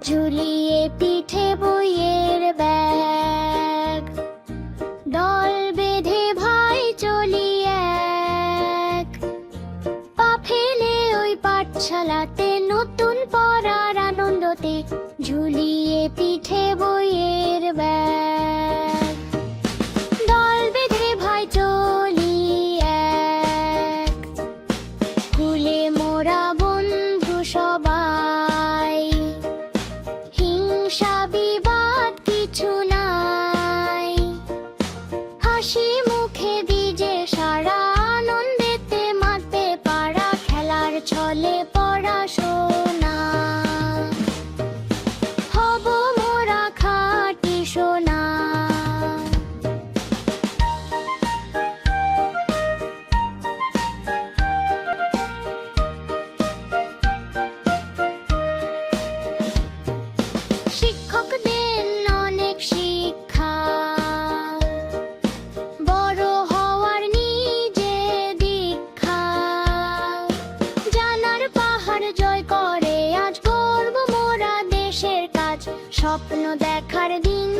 ঝুলিয়ে পিঠে বইয়ের ব্যাগ, দল বেঁধে ভাই চলি এক। পা ফেলে ওই পাঠশালাতে, নতুন পড়ার আনন্দতে, ঝুলিয়ে পিঠে বইয়ের ব্যাগ, দল বেঁধে ভাই চলি এক। স্কুলে মোরা বন্ধু সবাই, হিংসা বিবাদ কিছু নাই। হাসি মুখে দিজে সারা, আনন্দেতে মাতে পারা, খেলার ছলে পড়াশোনা। হব মোরা খাঁটি সোনা। শিক্ষক দেন অনেক শিক্ষা, বড় হওয়ার নিজে দীক্ষা। জানার পাহাড় জয় করে আজ, করব মোরা দেশের কাজ, স্বপ্ন দেখার দিন